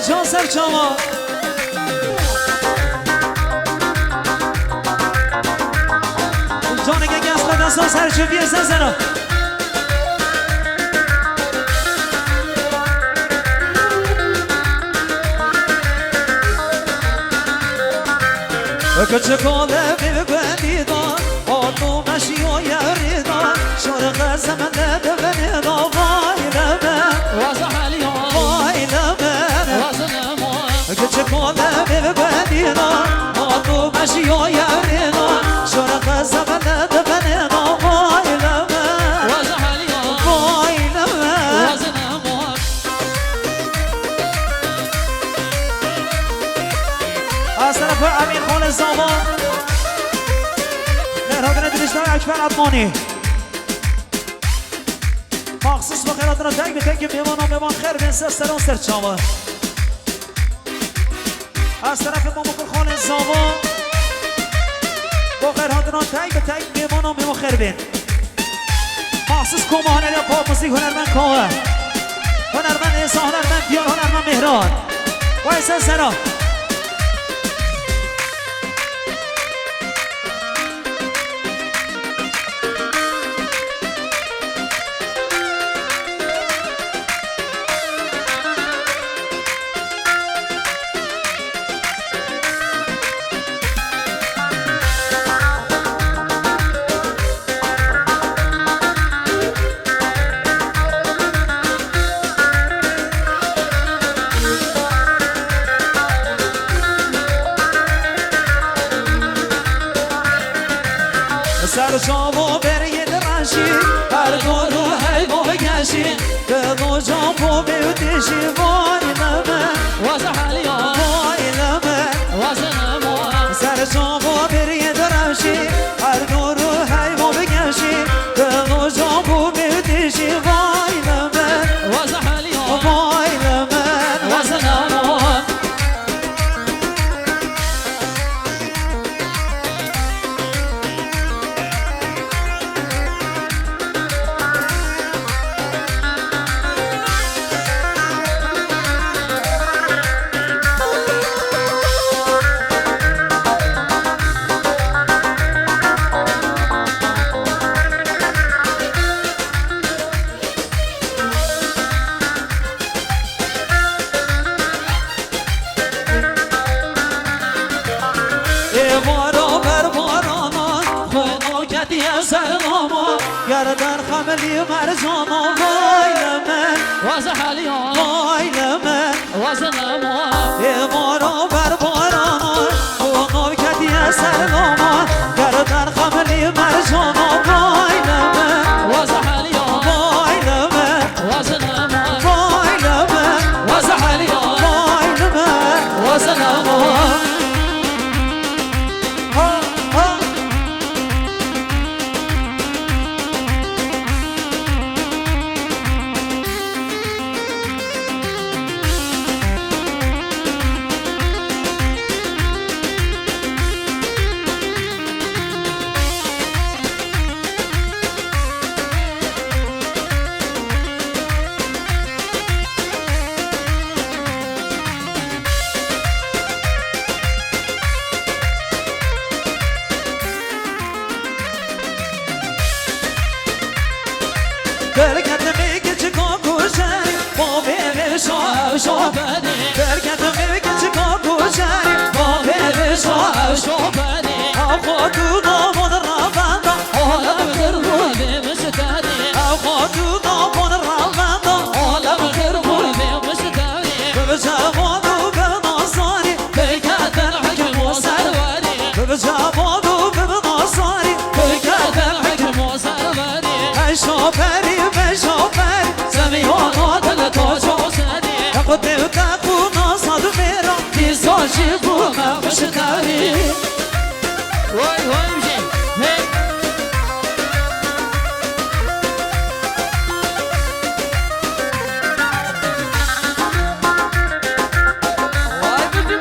جان سر چاما جان گنگ از خود دستان سر چه بیه زنزنا küçük oğlu bir beniden Oğlu meşiyor yeriden Şarkı zemende de beni de vayleme Vayleme Küçük oğlu bir beniden Oğlu meşiyor yeriden Şarkı zemende de beni de vayleme Vayleme از طرف امین خان زامان نهرادن دلشتر اکبر عبمانی مخصوص با خیراتنا تک به تک میوان و میوان خیر بین سستران سرچاوه از طرف مامکل خان زامان با خیراتنا تک به تک میوان و میوان خیر بین مخصوص کومه هنر پاپ موسیق هنرمند کاوه هنرمند ایسا هنرمند بیار هنرمند مهران و ایسا سرا سر جامو بری درنشی هر گلو هی بگشی دلو جامو بیوتشی وای لمه واسه حاليا وای لمه واسه نمو کتی سلامو گردن خملی مرزانو وای لمن واسه حاليا وای لمن واسه نمو ایمانو بر بارانو اونو کتی سلامو گردن خملی مرزانو وای لمن واسه حاليا وای لمن واسه نمو وای لمن واسه حاليا وای لمن واسه نمو برکت میگه چکار گوشنی با بیل شوفني برکت میگه چکار گوشنی با بیل شوفني خودو نامون رواندا عالم غربول بمشتاني خودو نامون رواندا عالم غربول بمشتاني بجوانو بناصاری بكات الحكم وسلواني بجوانو بناصاری بكات الحكم وسلواني شوفری شوفری سميون ودل توجوساني قدم تاخو ناصد میرا تيزوشي بوما مشتاني واي واي مشي هي واي بدي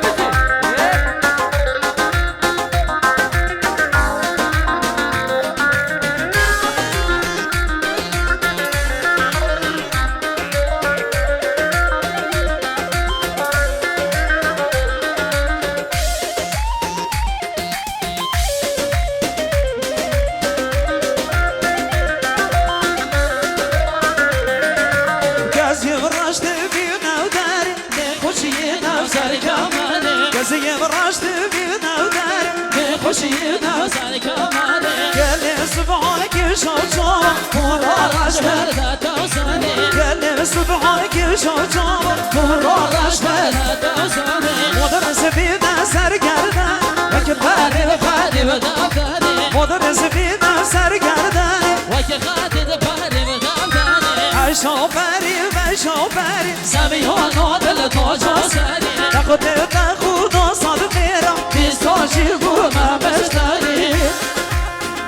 کسی براشت بینو داری خوشی نفسر کمانه کسی براشت بینو داری خوشی نفسر کمانه گل سبحان کی شوچا مراش بلد توساني گل سبحان کی شوچا مراش توساني مدرس بینه سرگردن وکی بری خادي بدافاني مدرس بینه سرگردن وكي خادي دفاني بدافاني شوفری و شوفری سميون ودل توجوساني تاخو ناصد میرا تيزوشي بوما مشتاني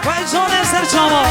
وای جان سر چاما